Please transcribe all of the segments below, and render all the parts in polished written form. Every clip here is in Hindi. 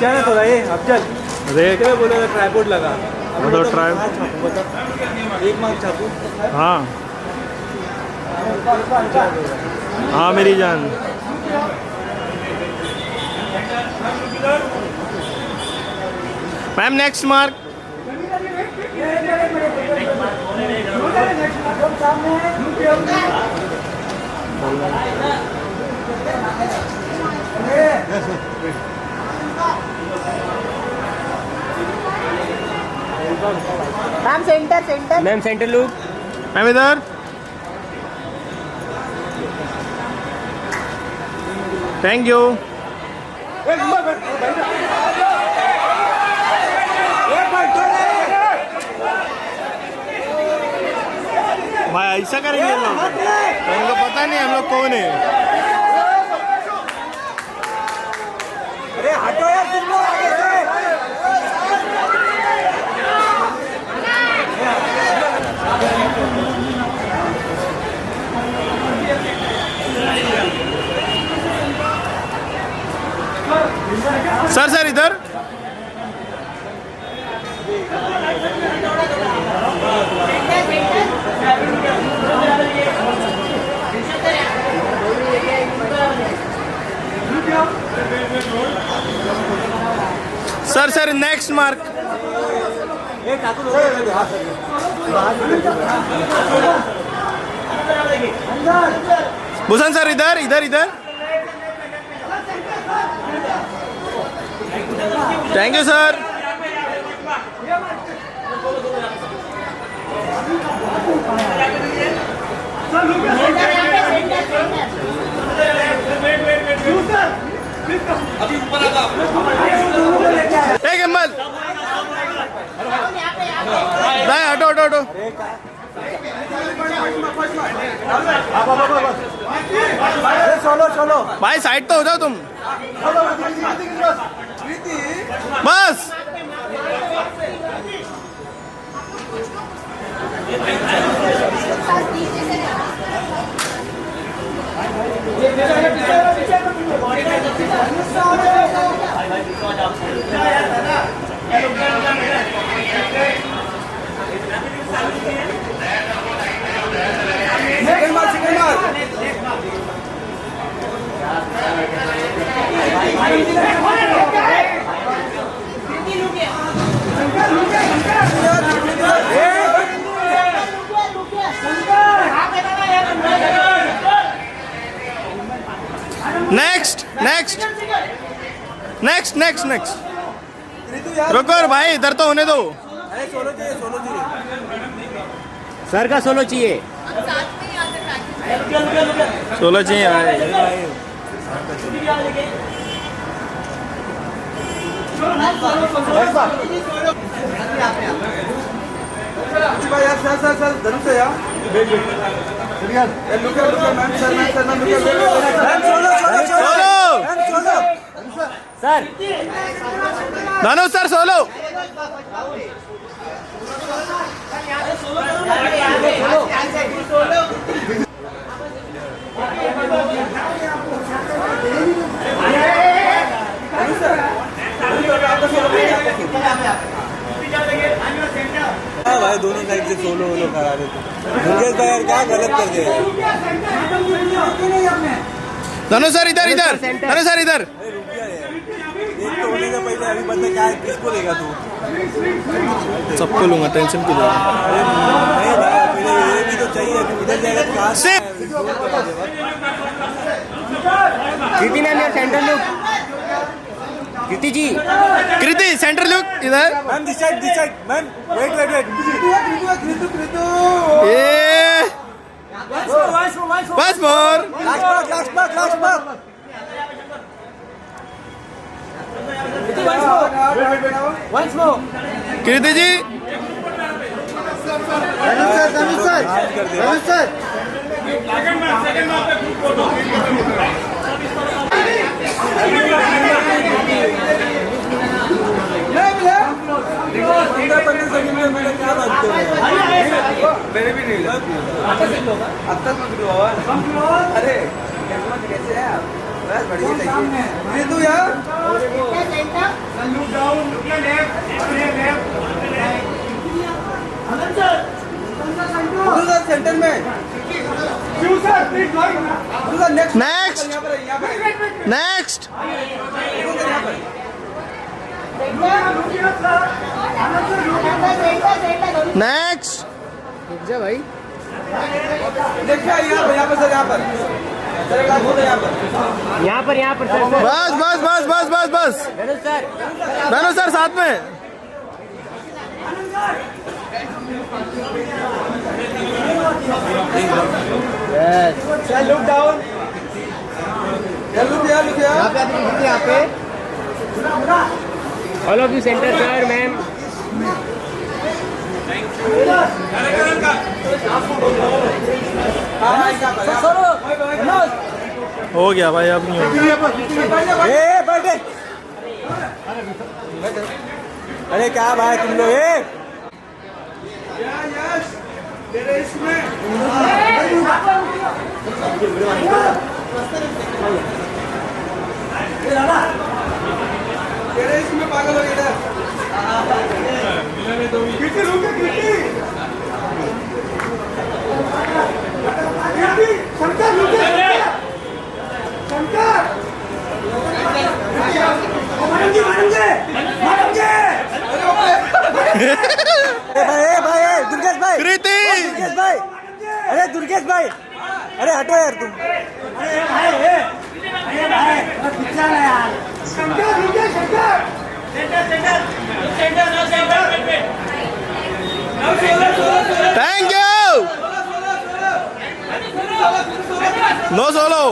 क्या ना थोड़ा ये अफजल रेट क्या बोला ट्राईपोर्ट लगा तो ट्राई एक मार्क छापू हाँ हाँ मेरी जान ma'am next mark ma'am centre centre ma'am centre look ma'am इधर थैंक यू भाई ऐसा करेंगे ये लोग तो उनको पता नहीं हम लोग कौन है अरे हटो यार तुम लोग आगे से सर सर इधर sir sir next mark Bhushan sir इधर इधर इधर थैंक यू सर एक हिम्मत नहीं हटो हटो हटो चलो चलो भाई साइड तो हो जाओ तुम बस second mark next next next next next रुको भाई इधर तो होने दो अरे सोलो चाहिए सर का सोलो चाहिए सोलह चाहिए भाई यार सर धनुष है यार look ma'am sir ma'am solo sir Dhanush sir solo भाई दोनों साइड से सोलो वोलो करा रहे थे मुकेश भाई यार क्या गलत कर दिया धनुष सर इधर इधर धनुष सर इधर अरे रुक गया यार एक तो होने का पहले अभी बंदा क्या है किसको लेगा तू सबको लूंगा टेंशन क्यों अरे नहीं भाई पहले ये भी तो चाहिए अभी उधर जाएगा तो कहाँ से कृति मैम यार centre look Kriti ji Kriti centre look इधर ma'am this side ma'am wait Kriti ये बस more last mark once more Kriti ji Dhanush sir मैंने क्या बात कर मैंने भी नहीं अब तक मत लो बाबा अरे कैसे है आप बस बढ़िया चाहिए ऋतु यार सेंटर में नेक्स्ट नेक्स्ट नेक्स्ट जा भाई देखिए यहाँ पर सर यहाँ पर सर बस बस बस बस बस बस सर धनुष सर साथ में लुक डाउन यहाँ पे all of you centre sir ma'am हो गया भाई अब नहीं होगा बैठे अरे क्या भाई तुम लोग इसमें पागल हो गया भाई दुर्गेश भाई कृति दुर्गेश भाई अरे दुर्गेश भाई अरे हटो यार तुम थैंक यू नो सोलो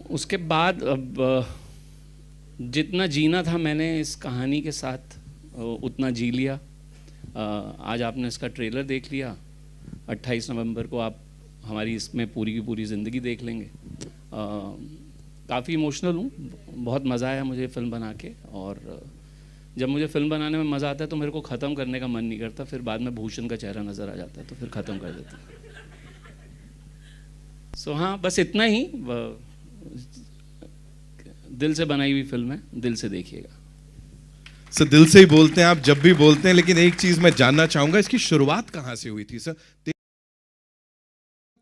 उसके बाद अब जितना जीना था मैंने इस कहानी के साथ उतना जी लिया। आज आपने इसका ट्रेलर देख लिया, 28 नवंबर को आप हमारी इसमें पूरी की पूरी ज़िंदगी देख लेंगे। काफ़ी इमोशनल हूँ, बहुत मज़ा आया मुझे फ़िल्म बना के, और जब मुझे फ़िल्म बनाने में मज़ा आता है तो मेरे को ख़त्म करने का मन नहीं करता, फिर बाद में भूषण का चेहरा नज़र आ जाता है तो फिर ख़त्म कर देता हूँ। सो हाँ, बस इतना ही। दिल से बनाई हुई फिल्म है, दिल से देखिएगा। सर दिल से ही बोलते हैं आप जब भी बोलते हैं, लेकिन एक चीज मैं जानना चाहूंगा, इसकी शुरुआत कहाँ से हुई थी सर?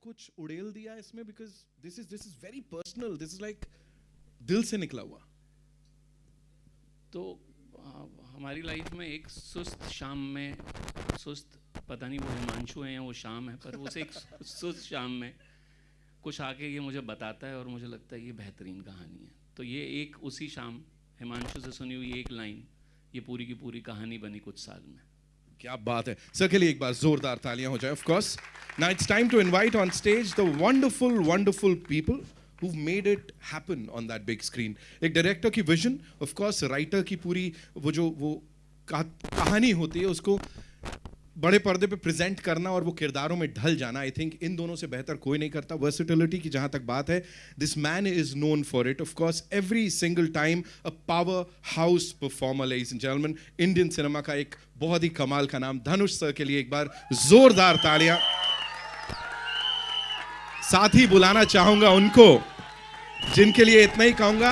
कुछ उड़ेल दिया इसमें? Because this is very personal, this is like दिल से निकला हुआ। तो हमारी लाइफ में एक सुस्त शाम में, सुस्त पता नहीं वो हिमांशु है या वो शाम है, पर उसे एक सुस्त शाम में कुछ आके ये मुझे बताता है और मुझे लगता है ये बेहतरीन कहानी है। तो ये एक उसी शाम हिमांशु से सुनी हुई एक लाइन, ये पूरी की पूरी कहानी बनी कुछ साल में। क्या बात है सर, के लिए एक बार जोरदार तालियां हो जाए। Of course now it's time to invite on stage the wonderful people who've made it happen on that big screen। एक डायरेक्टर की विजन, ऑफ कोर्स राइटर की पूरी वो कहानी होती है, उसको बड़े पर्दे पे प्रेजेंट करना और वो किरदारों में ढल जाना, आई थिंक इन दोनों से बेहतर कोई नहीं करता। वर्सेटिलिटी की जहां तक बात है, this man is known for it. Of course every single time a power house performer, ladies and gentleman. Indian cinema का एक बहुत ही कमाल का नाम, धनुष सर के लिए एक बार जोरदार तालियां। साथ ही बुलाना चाहूंगा उनको जिनके लिए इतना ही कहूंगा,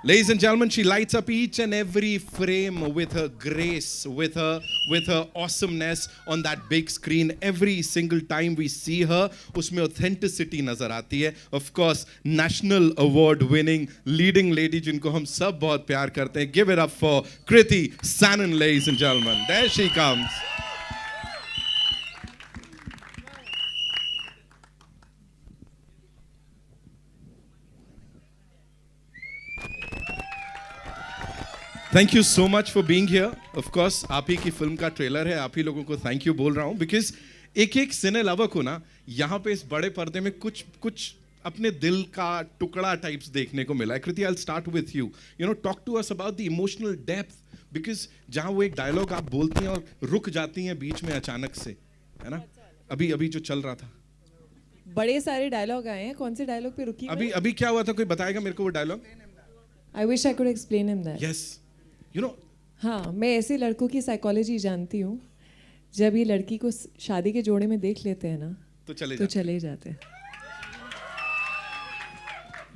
ladies and gentlemen, she lights up each and every frame with her grace, with her awesomeness on that big screen. Every single time we see her, उसमें authenticity नजर आती है। Of course, national award winning leading lady जिनको हम सब बहुत प्यार करते हैं। Give it up for Kriti Sanon, ladies and gentlemen. There she comes. Thank you so much for being here. Of course आप ही की फिल्म का ट्रेलर है, आप ही लोगों को थैंक यू बोल रहा हूँ बिकॉज एक एक सिने लवर को ना यहाँ पे इस बड़े पर्दे में कुछ कुछ अपने दिल का टुकड़ा टाइप्स देखने को मिला है. Kriti, I start with you. You know, talk to us about the emotional depth, because जहाँ वो एक डायलॉग आप बोलती हैं और रुक जाती हैं बीच में अचानक से, है ना? अभी अभी जो चल रहा था, बड़े सारे डायलॉग आए हैं, कौन से डायलॉग पे रुकी? अभी अभी क्या हुआ था, कोई बताएगा मेरे को वो dialogue? I wish I could explain him that. Yes, you know. हाँ, मैं ऐसे लड़कों की साइकोलॉजी जानती हूँ. जब ये लड़की को शादी के जोड़े में देख लेते हैं ना तो चले जाते हैं.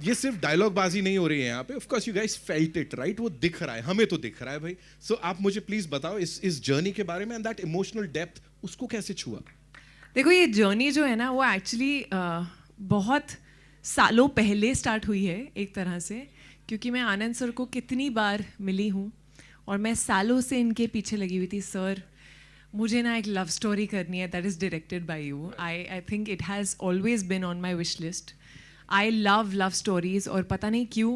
ये सिर्फ डायलॉग बाजी नहीं हो रही है यहाँ पे. Of course you guys felt it, right? वो दिख रहा है, हमें तो दिख रहा है भाई. सो आप मुझे प्लीज बताओ इस जर्नी के बारे में, एंड दैट इमोशनल डेप्थ, उसको कैसे छुआ? देखो, ये जर्नी जो है ना वो एक्चुअली बहुत सालों पहले स्टार्ट हुई है एक तरह से, क्योंकि मैं आनंद सर को कितनी बार मिली हूँ और मैं सालों से इनके पीछे लगी हुई थी. सर, मुझे ना एक लव स्टोरी करनी है that is directed by you. I think it has always been on my wish list. I love stories. और पता नहीं क्यों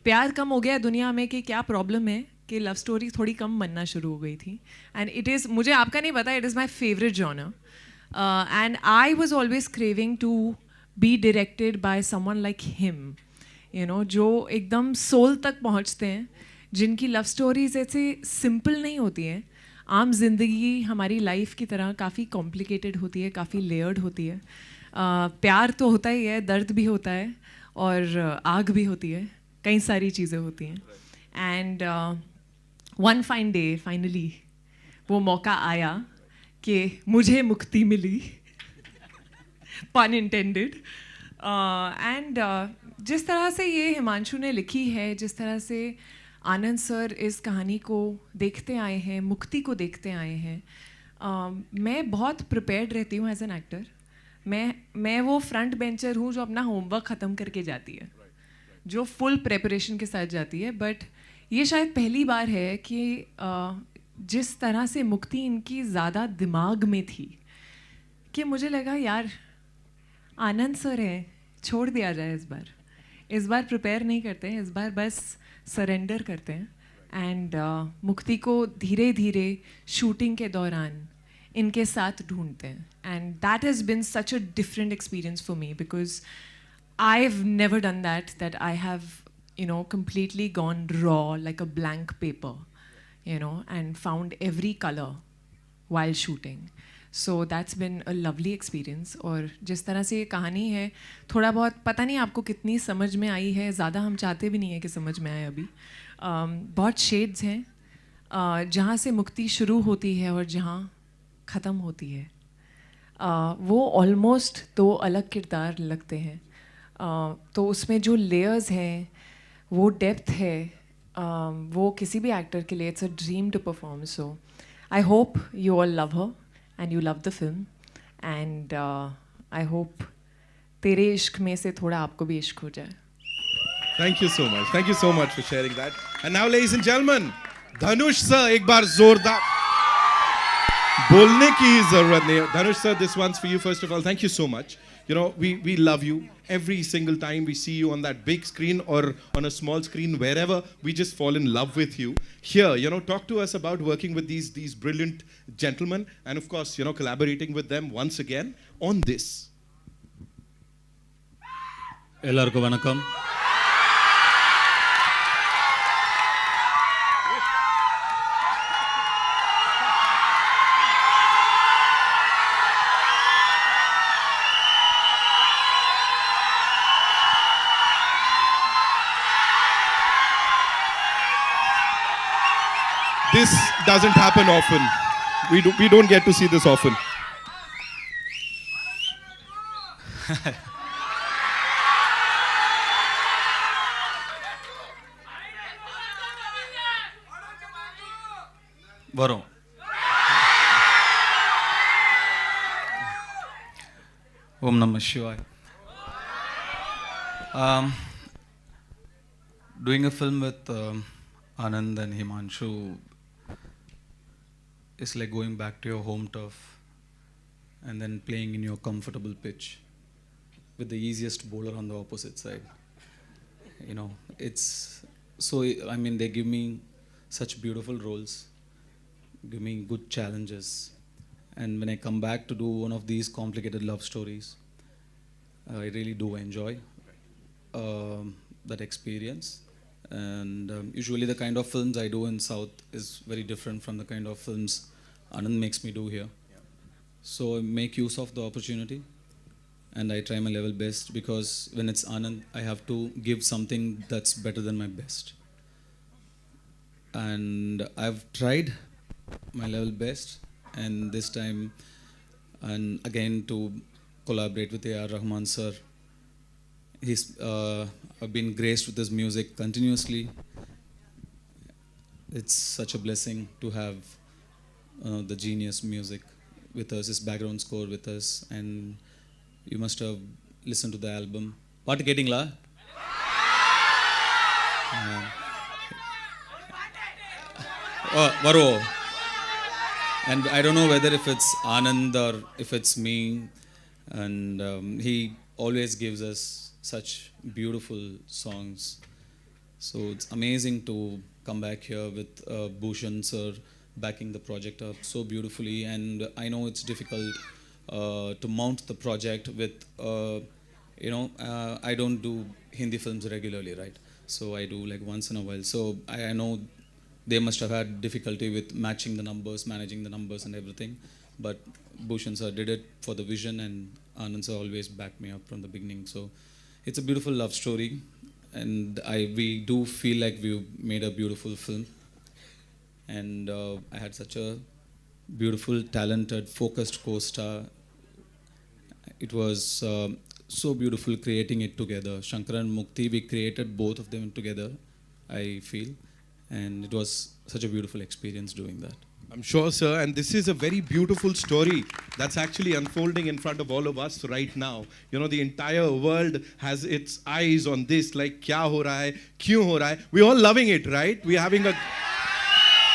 प्यार कम हो गया दुनिया में, कि क्या प्रॉब्लम है कि लव स्टोरी थोड़ी कम बनना शुरू हो गई थी. एंड इट इज़, मुझे आपका नहीं पता, it is my favourite genre. And I was always craving to be directed by someone like him, you know, जो एकदम सोल तक पहुँचते हैं, जिनकी लव स्टोरीज ऐसे सिंपल नहीं होती हैं. आम जिंदगी हमारी लाइफ की तरह काफ़ी कॉम्प्लिकेटेड होती है, काफ़ी लेयर्ड होती है. प्यार तो होता ही है, दर्द भी होता है और आग भी होती है, कई सारी चीज़ें होती हैं. And one fine day finally वो मौका आया कि मुझे मुक्ति मिली, पन इंटेंडेड. एंड जिस तरह से ये हिमांशु ने लिखी है, जिस तरह से आनंद सर इस कहानी को देखते आए हैं, मुक्ति को देखते आए हैं, मैं बहुत प्रिपेयर्ड रहती हूँ एज एन एक्टर. मैं वो फ्रंट बेंचर हूँ जो अपना होमवर्क ख़त्म करके जाती है, जो फुल प्रेपरेशन के साथ जाती है. बट ये शायद पहली बार है कि जिस तरह से मुक्ति इनकी ज़्यादा दिमाग में थी, कि मुझे लगा यार आनंद सर है, छोड़ दिया जाए. इस बार प्रिपेयर नहीं करते हैं, इस बार बस सरेंडर करते हैं. एंड मुक्ति को धीरे धीरे शूटिंग के दौरान इनके साथ ढूंढते हैं. And that has been such a different experience for me, because I have never done that I have, you know, completely gone raw like a blank paper, you know, and found every color while shooting. So that's been a lovely experience. और जिस तरह से ये कहानी है, थोड़ा बहुत पता नहीं आपको कितनी समझ में आई है, ज़्यादा हम चाहते भी नहीं है कि समझ में आए अभी. बहुत शेड्स हैं, जहाँ से मुक्ति शुरू होती है और जहाँ ख़त्म होती है, वो ऑलमोस्ट दो अलग किरदार लगते हैं. तो उसमें जो लेयर्स हैं, वो डेप्थ है, वो किसी भी एक्टर के लिए it's a dream to perform. So I hope you all love her and you love the film. And I hope Tere Ishk में से थोड़ा आपको भी इश्क हो जाए. Thank you so much. Thank you so much for sharing that. And now, ladies and gentlemen, Dhanush sir, एक बार जोरदार बोलने की जरूरत नहीं है. धनुष sir, this one's for you first of all. Thank you so much. You know, we love you. Every single time we see you on that big screen or on a small screen, wherever, we just fall in love with you. Here, you know, talk to us about working with these brilliant gentlemen, and of course, you know, collaborating with them once again on this. எல்லாருக்கும் வணக்கம். This doesn't happen often. We don't get to see this often. வரும். Om Namah Shivaya. Doing a film with Anand and Himanshu is like going back to your home turf and then playing in your comfortable pitch with the easiest bowler on the opposite side. You know, it's so, I mean, they give me such beautiful roles, give me good challenges. And when I come back to do one of these complicated love stories, I really do enjoy that experience. And usually the kind of films I do in South is very different from the kind of films Anand makes me do here. So I make use of the opportunity and I try my level best, because when it's Anand, I have to give something that's better than my best. And I've tried my level best, and this time, and again to collaborate with A.R. Rahman sir. I've been graced with his music continuously. It's such a blessing to have the genius music with us, his background score with us, and you must have listened to the album. What getting la? Varo. And I don't know whether if it's Anand or if it's me, and he always gives us such beautiful songs. So it's amazing to come back here with Bhushan sir backing the project up so beautifully. And I know it's difficult to mount the project with, I don't do Hindi films regularly, right? So I do like once in a while. So I know they must have had difficulty with matching the numbers, managing the numbers and everything. But Bhushan sir did it for the vision, and Anand sir always backed me up from the beginning. So it's a beautiful love story, and we do feel like we made a beautiful film. And I had such a beautiful, talented, focused co-star. It was so beautiful creating it together. Shankar and Mukti, we created both of them together, I feel. And it was such a beautiful experience doing that. I'm sure, sir. And this is a very beautiful story that's actually unfolding in front of all of us right now. You know, the entire world has its eyes on this, like, kya ho raha hai, kyun ho raha hai. We're all loving it, right? We're having a...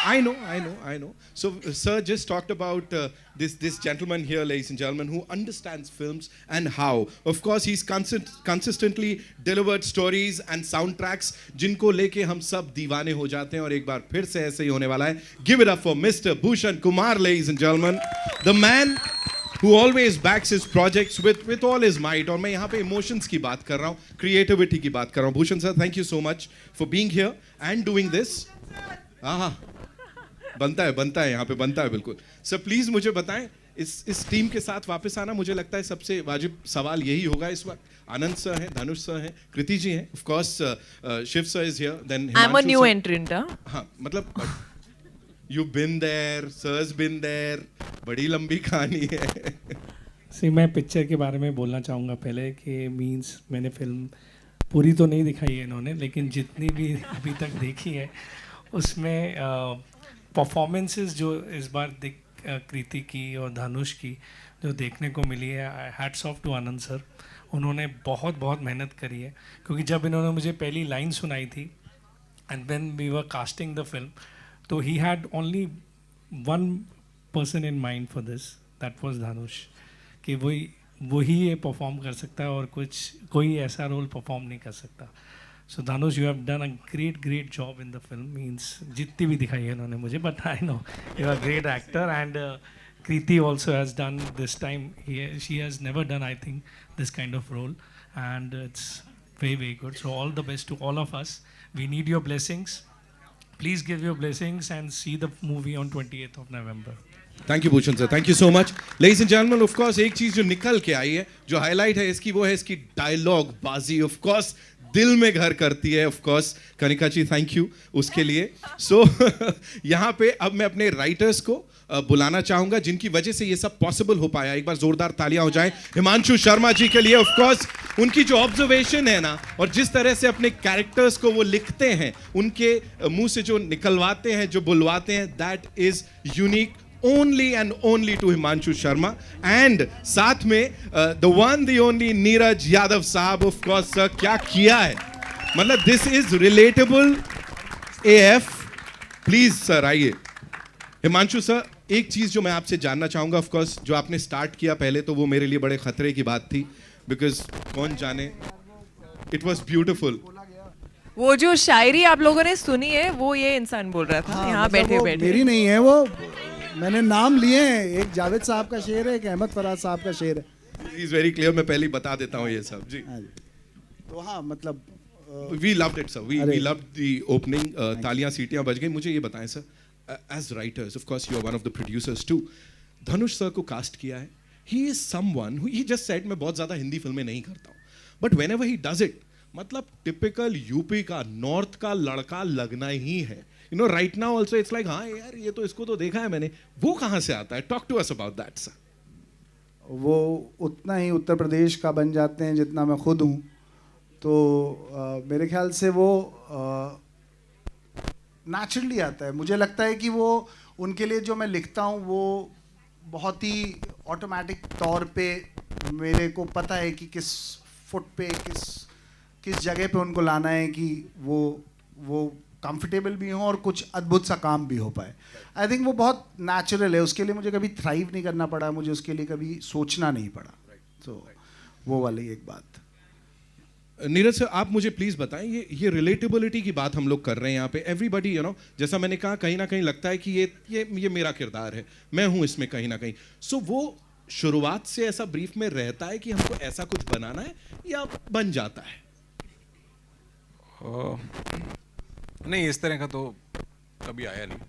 I know. So, sir just talked about this gentleman here, ladies and gentlemen, who understands films and how. Of course, he's consistently delivered stories and soundtracks जिनको लेके हम सब दीवाने हो जाते हैं, और एक बार फिर से ऐसे ही होने वाला है. Give it up for Mr. Bhushan Kumar, ladies and gentlemen. The man who always backs his projects with all his might. और मैं यहाँ पे emotions की बात कर रहा हूँ, creativity की बात कर रहा हूँ. Bhushan sir, thank you so much for being here and doing this. हाँ, बनता है यहाँ पे, बनता है बिल्कुल. सर प्लीज मुझे बताएं, इस टीम के साथ वापस आना, मुझे लगता है सबसे वाजिब सवाल यही होगा इस वक्त. आनंद सर हैं, धनुष सर हैं, कृति जी हैं, of course Shiv sir is here, then I am a new entrant. हाँ, मतलब you been there, sir's been there, बड़ी लंबी कहानी है. सी मैं पिक्चर के बारे में बोलना चाहूँगा पहले कि मींस मैंने फिल्म पूरी तो नहीं दिखाई है इन्होंने, लेकिन जितनी भी अभी तक देखी है उसमें परफॉर्मेंसेस जो इस बार कृति की और धनुष की जो देखने को मिली है, hats off to Anand sir. उन्होंने बहुत मेहनत करी है, क्योंकि जब इन्होंने मुझे पहली लाइन सुनाई थी and when we were casting the film, तो he had only one person in mind for this, that was Dhanush, कि वही ये परफॉर्म कर सकता है और कोई ऐसा रोल परफॉर्म नहीं कर सकता. So Dhanush, you have done a great job in the film. Means जितनी भी दिखाई है इन्होंने मुझे, but I know you are a great actor, and Kriti also has done this time. She has never done, I think, this kind of role, and it's very good. So all the best to all of us. We need your blessings. Please give your blessings and see the movie on 28th of November. Thank you, Bhushan sir. Thank you so much. Ladies and gentlemen, of course, एक चीज जो निकल के आई है, जो हाईलाइट है इसकी, वो है इसकी डायलॉग बाजी. ऑफ कोर्स दिल में घर करती है. Of course Kanika ji, thank you उसके लिए. सो यहाँ पे अब मैं अपने राइटर्स को बुलाना चाहूंगा, जिनकी वजह से ये सब पॉसिबल हो पाया. एक बार जोरदार तालियां हो जाएं हिमांशु शर्मा जी के लिए. ऑफ कोर्स उनकी जो ऑब्जर्वेशन है ना, और जिस तरह से अपने कैरेक्टर्स को वो लिखते हैं, उनके मुंह से जो निकलवाते हैं, जो बुलवाते हैं, that is unique only and only to Himanshu Sharma. And साथ में the one the only Neeraj Yadav साहब. of course sir, क्या किया है, मतलब this is relatable AF. Please sir आइए. हिमांशु सर, एक चीज जो मैं आपसे जानना चाहूंगा, ऑफ कोर्स जो आपने स्टार्ट किया पहले, तो वो मेरे लिए बड़े खतरे की बात थी, बिकॉज कौन जाने, इट वॉज ब्यूटिफुल. वो जो शायरी आप लोगों ने सुनी है वो ये इंसान बोल रहा था हाँ, यहाँ मतलब बैठे वो बैठे। मेरी नहीं है वो, मैंने नाम लिए हैं, एक जावेद साहब का शेर है, एक अहमद फराज साहब का शेर है। इज वेरी क्लियर, मैं पहले ही बता देता हूँ ये सब जी। हाँ जी, तो हाँ मतलब we loved it sir, we loved the opening. तालियां सीटियां बज गई। मुझे ये बताएं सर, as writers of course you are one of the producers too, Dhanush sir को कास्ट किया है, he is someone who, he just said मैं बहुत ज्यादा हिंदी फिल्में नहीं करता हूँ, but whenever he does it, मतलब टिपिकल यूपी का नॉर्थ का लड़का लगना ही है। You know right now also it's like हाँ यार ये तो इसको तो देखा है मैंने, वो कहाँ से आता है? Talk to us about that sir. वो उतना ही उत्तर प्रदेश का बन जाते हैं जितना मैं खुद हूँ, तो मेरे ख्याल से वो नेचुरली आता है। मुझे लगता है कि वो उनके लिए जो मैं लिखता हूँ वो बहुत ही ऑटोमेटिक तौर पे मेरे को पता है कि किस फुट पे किस जगह पे उनको लाना है कि वो कंफर्टेबल भी हो और कुछ अद्भुत सा काम भी हो पाए। आई थिंक वो बहुत नेचुरल है, उसके लिए मुझे कभी थ्राइव नहीं करना पड़ा, मुझे उसके लिए कभी सोचना नहीं पड़ा। तो वो वाली एक बात। नीरज सर आप मुझे प्लीज बताएं, ये रिलेटेबिलिटी की बात हम लोग कर रहे हैं यहाँ पे, एवरीबडी यू नो, जैसा मैंने कहा कहीं ना कहीं लगता है कि ये मेरा किरदार है, मैं हूँ इसमें कहीं ना कहीं। सो वो शुरुआत से ऐसा ब्रीफ में रहता है कि हमको ऐसा कुछ बनाना है या बन जाता है? नहीं, इस तरह का तो कभी आया नहीं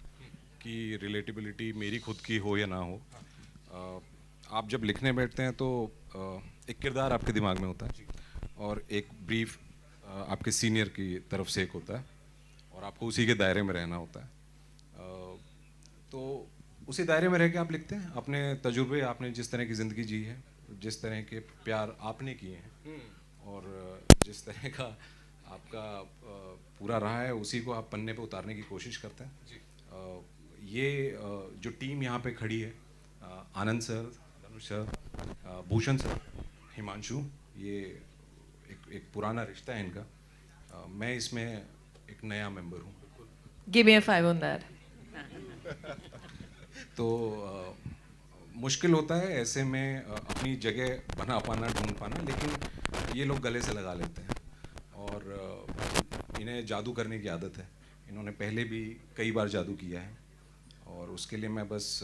कि रिलेटेबिलिटी मेरी खुद की हो या ना हो। आप जब लिखने बैठते हैं तो एक किरदार आपके दिमाग में होता है और एक ब्रीफ आपके सीनियर की तरफ से एक होता है और आपको उसी के दायरे में रहना होता है। तो उसी दायरे में रह के आप लिखते हैं अपने तजुर्बे, आपने जिस तरह की ज़िंदगी जी है, जिस तरह के प्यार आपने किए हैं और जिस तरह का आपका पूरा रहा है उसी को आप पन्ने पे उतारने की कोशिश करते हैं। ये जो टीम यहाँ पे खड़ी है, आनंद sir, Dhanush sir, Bhushan sir, Himanshu, ये एक पुराना रिश्ता है इनका। मैं इसमें एक नया मेंबर हूँ। Give me a 5 on that. तो मुश्किल होता है ऐसे में अपनी जगह बना पाना, ढूंढ पाना, लेकिन ये लोग गले से लगा लेते हैं और इन्हें जादू करने की आदत है। इन्होंने पहले भी कई बार जादू किया है और उसके लिए मैं बस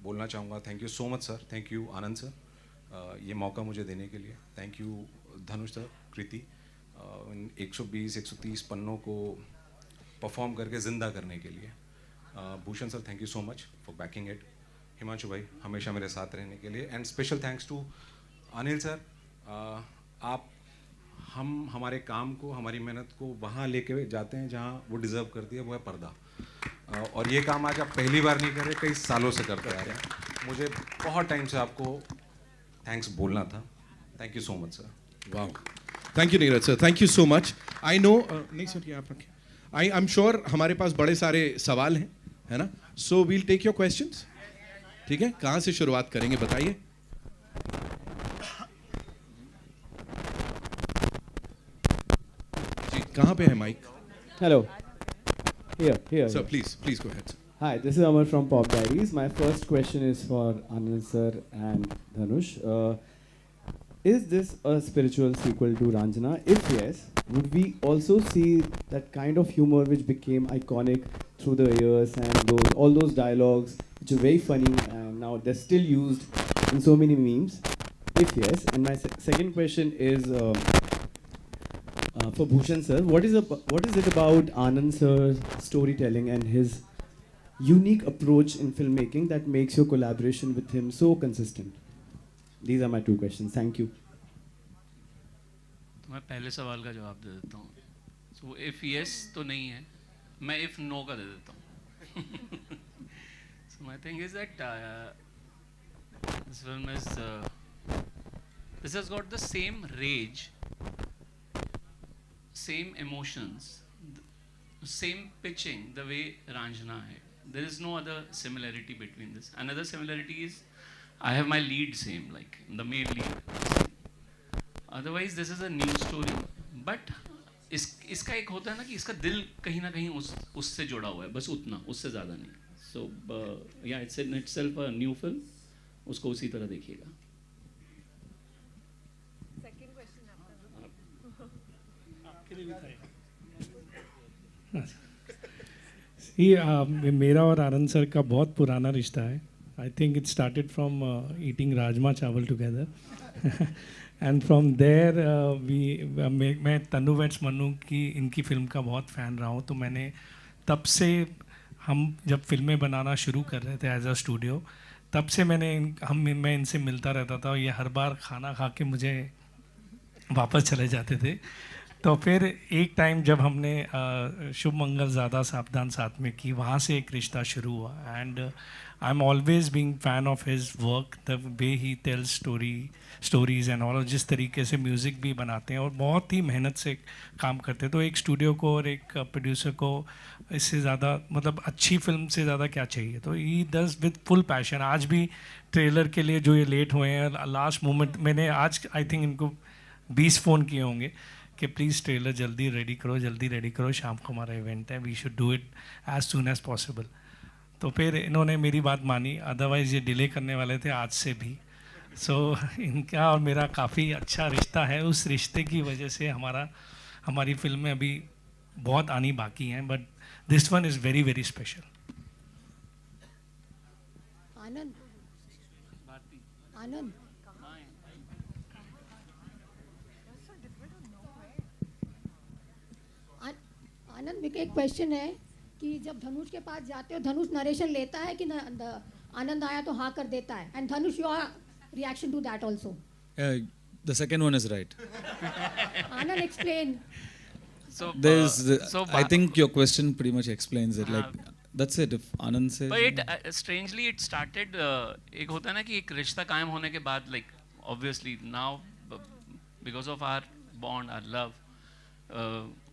बोलना चाहूँगा thank you so much sir, thank you Anand sir, ये मौका मुझे देने के लिए। Thank you Dhanush sir, Kriti, 120-130 पन्नों को परफॉर्म करके ज़िंदा करने के लिए। Bhushan sir thank you so much for backing it. Himanshu भाई हमेशा मेरे साथ रहने के लिए। And special thanks to Anil sir, आप हमारे काम को, हमारी मेहनत को वहाँ लेके जाते हैं जहाँ वो डिज़र्व करती है, वो है पर्दा। और ये काम आज आप पहली बार नहीं कर रहे, कई सालों से करते आ रहे हैं। मुझे बहुत टाइम से आपको थैंक्स बोलना था। Thank you so much sir. वाह, thank you Neeraj sir, thank you so much. I know नहीं सर, ये आप रखें। आई एम श्योर हमारे पास बड़े सारे सवाल हैं, है ना? So we'll take your questions. ठीक है, कहाँ से शुरुआत करेंगे बताइए। जी कहाँ पे है mic? Hello. Here. Sir, please go ahead, sir. Hi, this is Amar from Pop Diaries. My first question is for Anand sir and Dhanush. Is this a spiritual sequel to Ranjana? If yes, would we also see that kind of humor which became iconic through the years and all those dialogues which are very funny and now they're still used in so many memes? If yes, and my second question is for Bhushan sir, what is it about Anand sir's storytelling and his unique approach in filmmaking that makes your collaboration with him so consistent? These are my two questions. Thank you. तो मैं पहले सवाल का जवाब दे देता हूँ। So if yes तो नहीं है, मैं if no का दे देता हूँ। So my thing is that this film is this has got the same rage, same emotions, same pitching the way Ranjana hai. There is no other similarity between this. Another similarity is I have my lead same, like the main lead. Otherwise this is a new story, but इसका एक होता है ना कि इसका दिल कहीं ना कहीं उससे जुड़ा हुआ है, बस उतना, उससे ज़्यादा नहीं. So yeah, it's in itself a new film. उसको उसी तरह देखिएगा. Second question आपका. आपके लिए भी था. मेरा और आनंद सर का बहुत पुराना रिश्ता है. I think it started from eating rajma चावल टुगेदर एंड फ्रॉम देयर मैं तन्नू वेट्स मन्नू की इनकी फिल्म का बहुत फ़ैन रहा हूँ. तो मैंने तब से, हम जब फिल्में बनाना शुरू कर रहे थे एज अ स्टूडियो, तब से मैं इनसे मिलता रहता था. और ये हर बार खाना खा के मुझे वापस चले जाते थे. तो फिर एक टाइम जब हमने शुभ मंगल ज़्यादा सावधान साथ में की, वहाँ से एक रिश्ता शुरू हुआ. And I am always being fan of his work, the way he tells stories and all, जिस तरीके से म्यूज़िक भी बनाते हैं और बहुत ही मेहनत से काम करते हैं. तो एक स्टूडियो को और एक प्रोड्यूसर को इससे ज़्यादा, मतलब अच्छी फिल्म से ज़्यादा क्या चाहिए. तो he does with full passion. आज भी ट्रेलर के लिए जो ये लेट हुए हैं, लास्ट मोमेंट मैंने आज आई थिंक इनको 20 फ़ोन किए होंगे कि प्लीज़ ट्रेलर जल्दी रेडी करो, शाम को हमारा इवेंट है, we should do it as soon as possible. तो फिर इन्होंने मेरी बात मानी, अदरवाइज़ ये डिले करने वाले थे आज से भी. सो इनका और मेरा काफ़ी अच्छा रिश्ता है. उस रिश्ते की वजह से हमारी फिल्में अभी बहुत आनी बाकी हैं, but this one is very very special. Anand Anand, मेरे को एक क्वेश्चन है कि जब धनुष के पास जाते हो, धनुष नरेशन लेता है कि आनंद आया तो हाँ कर देता है? And Dhanush, your reaction to that also? The second one is right. Anand, explain. I think your question pretty much explains it. Like that's it. If Anand says. But strangely it started. एक होता है ना कि एक रिश्ता कायम होने के बाद, like obviously now because of our bond, our love,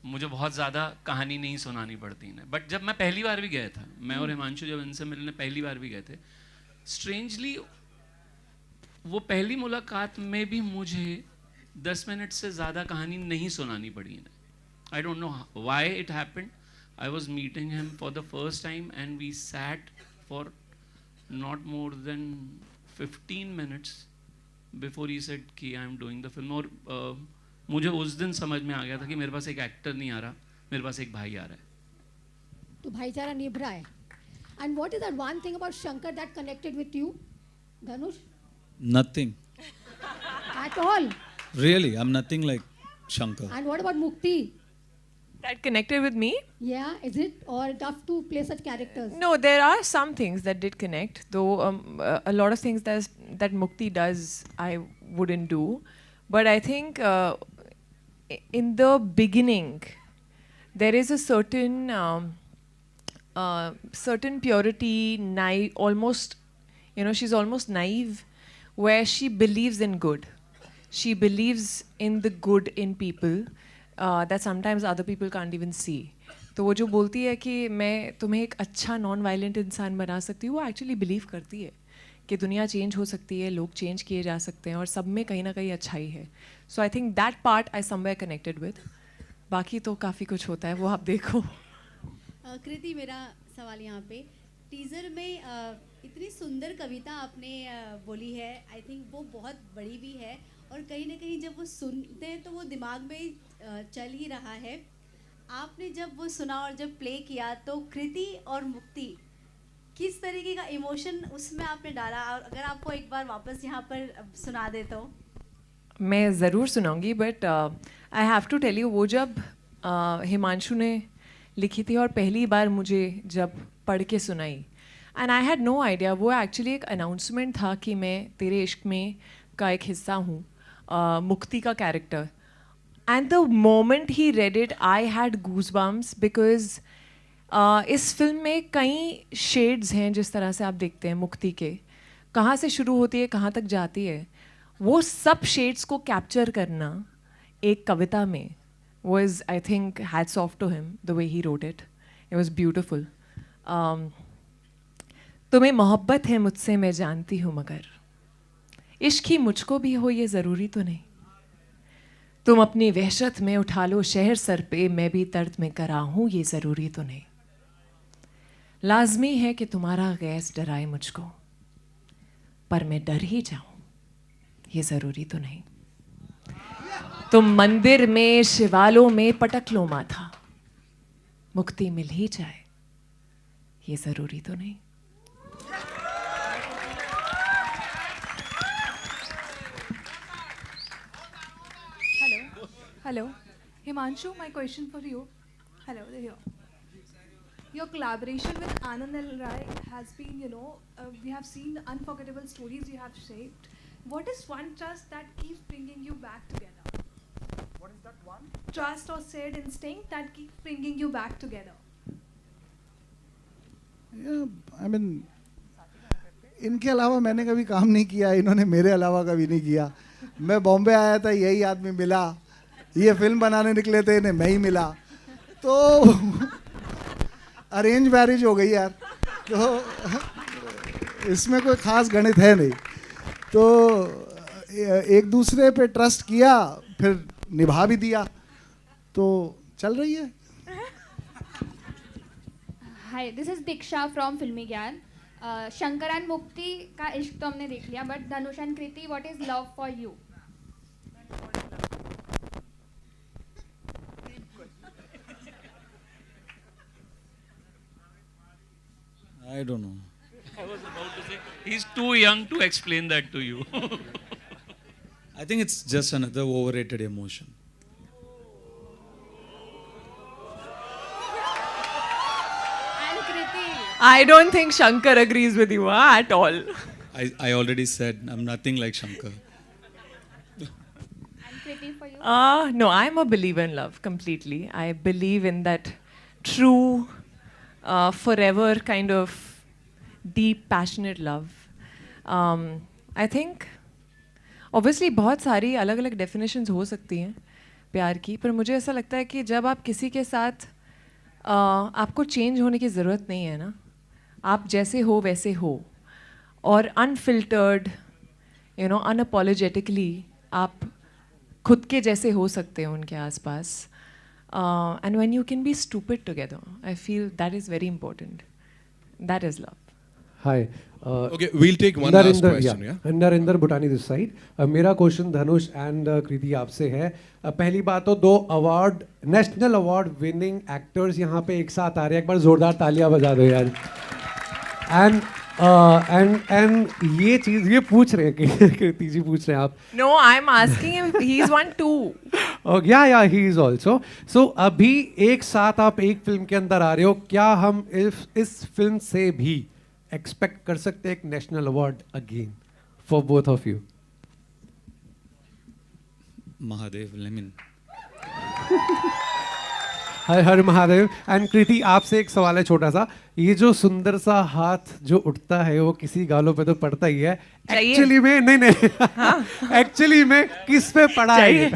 मुझे बहुत ज़्यादा कहानी नहीं सुनानी पड़ती है. बट जब मैं पहली बार भी गया था, मैं और हिमांशु जब इनसे मिलने पहली बार भी गए थे, स्ट्रेंजली वो पहली मुलाकात में भी मुझे 10 मिनट से ज़्यादा कहानी नहीं सुनानी पड़ी है. I don't know why it happened. I was meeting him for the first time and we sat for not more than 15 minutes before he said कि I am doing the film. और मुझे उस दिन समझ में आ गया था कि मेरे पास एक एक्टर नहीं आ रहा, मेरे पास एक भाई आ रहा है. तो भाईचारा निभ रहा है. And what is that one thing about Shankar that connected with you, Dhanush? Nothing. At all? Really, I'm nothing like Shankar. And what about Mukti? That connected with me? Yeah, is it? Or tough to play such characters? No, there are some things that did connect, though a lot of things that Mukti does I wouldn't do. But I think in the beginning, there is a certain purity, almost, she's almost naive, where she believes in good. She believes in the good in people that sometimes other people can't even see. तो वो जो बोलती है कि मैं तुम्हें एक अच्छा नॉन वायलेंट इंसान बना सकती हूँ, वो एक्चुअली बिलीव करती है कि दुनिया चेंज हो सकती है, लोग चेंज किए जा सकते हैं और सब में कहीं ना कहीं अच्छाई है. So I think that part I somewhere connected with. बाकी तो काफ़ी कुछ होता है, वो आप देखो. कृति, मेरा सवाल यहाँ पे, टीज़र में इतनी सुंदर कविता आपने बोली है, आई थिंक वो बहुत बड़ी भी है और कहीं ना कहीं जब वो सुनते हैं तो वो दिमाग में चल ही रहा है. आपने जब वो सुना और जब प्ले किया तो कृति और मुक्ति, किस तरीके का इमोशन उसमें आपने डाला? और अगर आपको एक बार वापस यहाँ पर सुना दे तो. मैं ज़रूर सुनाऊंगी, but I have to tell you, वो जब हिमांशु ने लिखी थी और पहली बार मुझे जब पढ़ के सुनाई, and I had no idea, वो एक्चुअली एक अनाउंसमेंट था कि मैं तेरे इश्क में का एक हिस्सा हूँ, मुक्ति का character. And the moment he read it, I had goosebumps, because इस फिल्म में कई शेड्स हैं जिस तरह से आप देखते हैं मुक्ति के, कहाँ से शुरू होती है कहाँ तक जाती है, वो सब शेड्स को कैप्चर करना एक कविता में was, I think, hats off to him, the way he wrote it. It was beautiful. तुम्हें मोहब्बत है मुझसे मैं जानती हूँ, मगर इश्क ही मुझको भी हो ये ज़रूरी तो नहीं. तुम अपनी वहशत में उठा लो शहर सर पे, मैं भी दर्द में करा हूँ ये ज़रूरी तो नहीं. लाजमी है कि तुम्हारा गैस डराए मुझको, पर मैं डर ही जाऊँ ये ज़रूरी तो नहीं. तुम मंदिर में शिवालों में पटक लो माथा, मुक्ति मिल ही जाए ये ज़रूरी तो नहीं. Hello. Himanshu, my question for you. Hello, here. Your collaboration with Anand L. Rai has been, we have seen the unforgettable stories you have shaped. What is one trust that keeps bringing you back together? What is that one? Trust or shared instinct that keeps bringing you back together. Yeah, I mean, इनके अलावा मैंने कभी काम नहीं किया, इन्होंने मेरे अलावा कभी नहीं किया. मैं बॉम्बे आया था, यही आदमी मिला, ये फिल्म बनाने निकले थे, इन्हें मैं ही मिला, तो अरेंज मैरिज हो गई यार. तो इसमें कोई खास गणित है नहीं. तो एक दूसरे पे ट्रस्ट किया, फिर निभा भी दिया, तो चल रही है. हाय, दिस इज दीक्षा फ्रॉम फिल्मी ज्ञान. शंकर एंड मुक्ति का इश्क तो हमने देख लिया, but Dhanush and Kriti, what is love for you? I don't know. I was about to say, he's too young to explain that to you. I think it's just another overrated emotion. And Kriti. I don't think Shankar agrees with you at all. I already said I'm nothing like Shankar. And Kriti for you? No, I'm a believer in love completely. I believe in that true, forever kind of deep, passionate love. I think, obviously, बहुत सारी अलग अलग definitions हो सकती हैं प्यार की, पर मुझे ऐसा लगता है कि जब आप किसी के साथ आपको चेंज होने की ज़रूरत नहीं है ना, आप जैसे हो वैसे हो, और अनफिल्टर्ड, अनअपोलोजेटिकली आप खुद के जैसे हो सकते हैं उनके आसपास. And when you can be stupid together, I feel that is very important. That is love. Hi. Okay, we'll take one last question. Yeah. Narendra Bhutani this side. मेरा क्वेश्चन धनुष एंड कृति आपसे है. पहली बात तो 2 award, national award winning actors यहाँ पे एक साथ आ रहे हैं. एक बार जोरदार तालियां बजा दो यार. एंड ये चीज ये पूछ रहे हैं कि कृति जी पूछ रहे हैं आप. No, I'm asking him. He's won 2. Yeah, he is also. So अभी एक साथ आप एक फिल्म के अंदर आ रहे हो, क्या हम इस फिल्म से भी एक्सपेक्ट कर सकते हैं एक national award again for both of you? Mahadev, Lemon. हर हर महादेव. एंड कृति आपसे एक सवाल है छोटा सा. ये जो सुंदर सा हाथ जो उठता है वो किसी गालों पे तो पड़ता ही है. एक्चुअली में नहीं एक्चुअली में किस पे पड़ा है?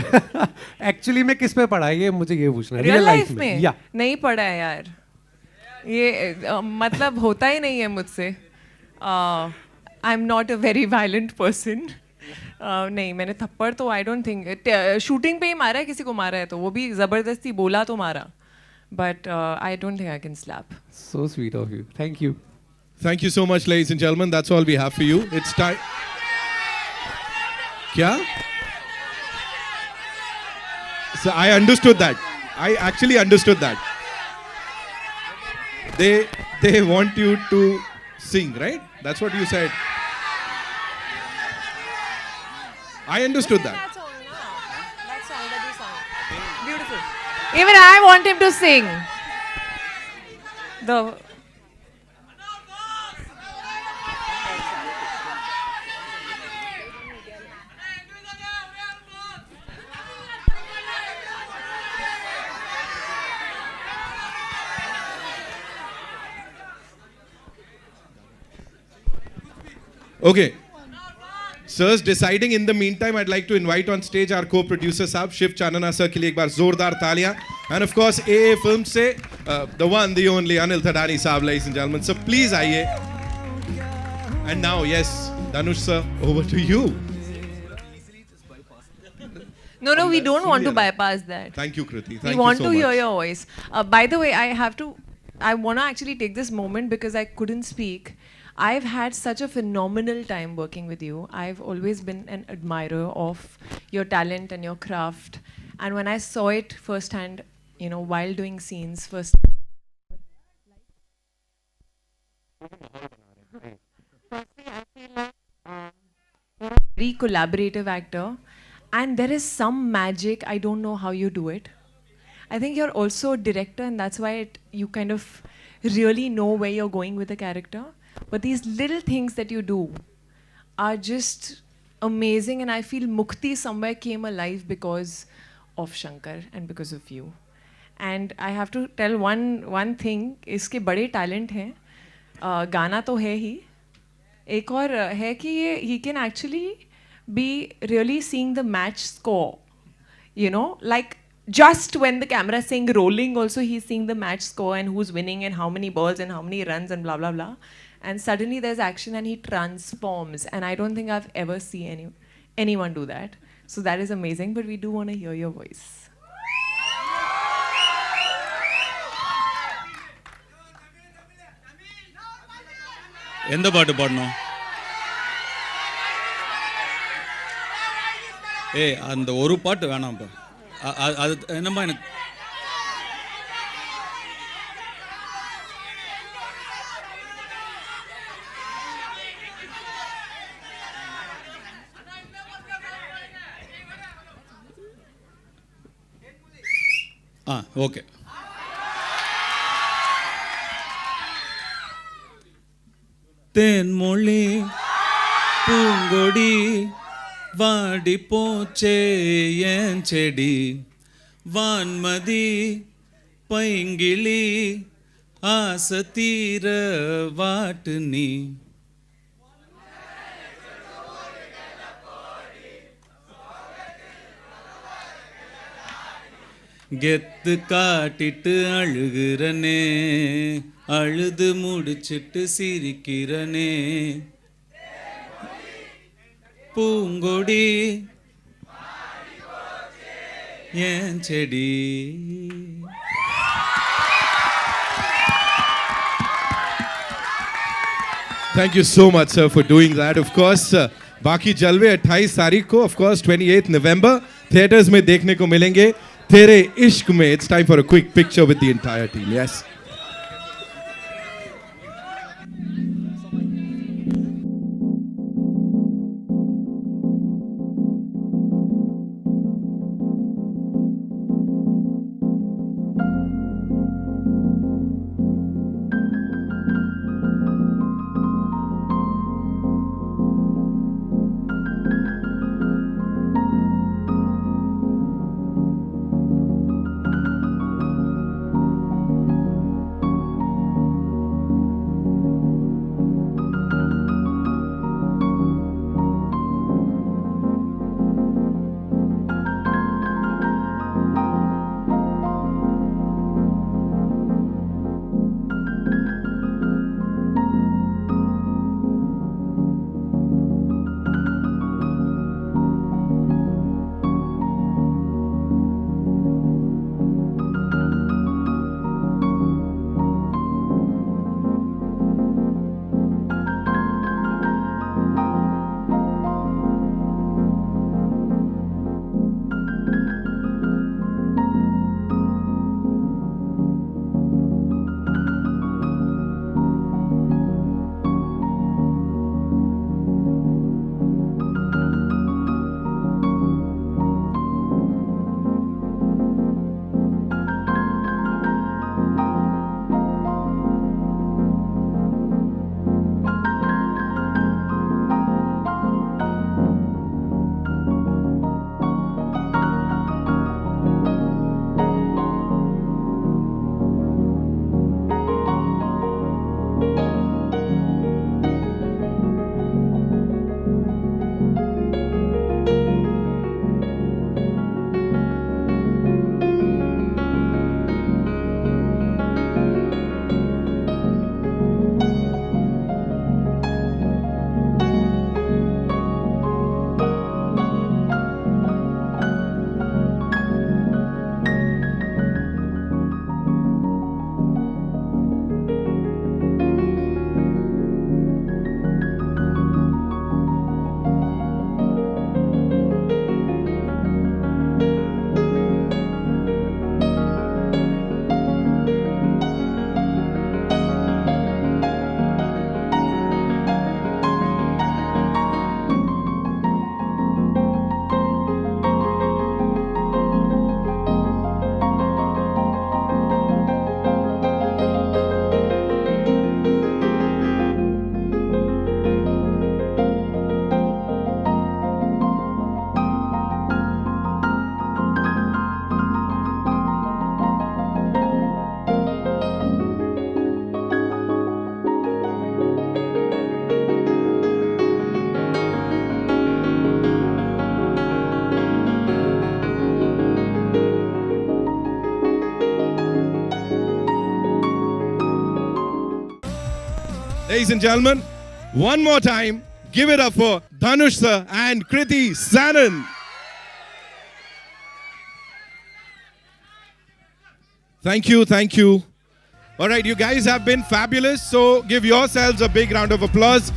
एक्चुअली में किस पे पड़ा है ये मुझे ये पूछना है. रियल लाइफ में या नहीं पड़ा है यार, ये मतलब होता ही नहीं है मुझसे. I am not a very violent person. नहीं, मैंने थप्पड़ तो आई डोंट थिंक, शूटिंग पे ही मारा है, किसी को मारा है तो वो भी ज़बरदस्ती बोला तो मारा, but I don't think I can slap. So sweet of you. Thank you. Thank you so much, ladies and gentlemen. That's all we have for you. It's time. Kya? So I understood that. I actually understood that. They want you to sing, right? That's what you said. I understood that. That's all that you sang. Beautiful. Even I want him to sing. The Okay. Sirs, deciding in the meantime, I'd like to invite on stage our co-producer साहब शिव चानना सर के लिए एक बार जोरदार तालियां. And of course, AA Films से the one, the only Anil Thadani साहब, ladies and gentlemen. So please आइए. And now, yes, Dhanush sir, over to you. No, we don't want to bypass that. Thank you, Kriti. We Thank want you so to hear much. your voice. By the way, I want to actually take this moment because I couldn't speak. I've had such a phenomenal time working with you. I've always been an admirer of your talent and your craft. And when I saw it firsthand, while doing scenes, first very collaborative actor, and there is some magic. I don't know how you do it. I think you're also a director, and that's why you kind of really know where you're going with the character. But these little things that you do are just amazing, and I feel Mukti somewhere came alive because of Shankar and because of you. And I have to tell one thing, इसके बड़े talent हैं, गाना तो है ही, एक और है कि ये he can actually be really seeing the match score, you know, like just when the camera is saying rolling also he's seeing the match score and who's winning and how many balls and how many runs and blah blah blah, and suddenly there's action and he transforms, and I don't think I've ever seen anyone do that. So that is amazing, but we do want to hear your voice. எந்த பாட்டு பாடணும்? அந்த ஒரு பாட்டு வேணாம்ப்பா. அது என்னம்மா எனக்கு ஓகே. தேன்மொழி பூங்கொடி வாடி போச்சே ஏன் செடி, வான்மதி பைங்கிளி ஆசை தீர வாட்டு நீ, கெத்து காட்டிட்டு அழுகிறனே, அழுது முடிச்சிட்டு சிரிக்கிறனே, பூங்கொடி ஏன் செடி. Thank you so much, sir, for doing that. Of course, बाकी जलवे 28 तारीख को, of course 28 November theaters में देखने को मिलेंगे. तेरे इश्क में. It's time for a quick picture with the entire team. Yes. Ladies and gentlemen, one more time, give it up for Dhanush sir and Kriti Sanon. Thank you, thank you. All right, you guys have been fabulous, so give yourselves a big round of applause.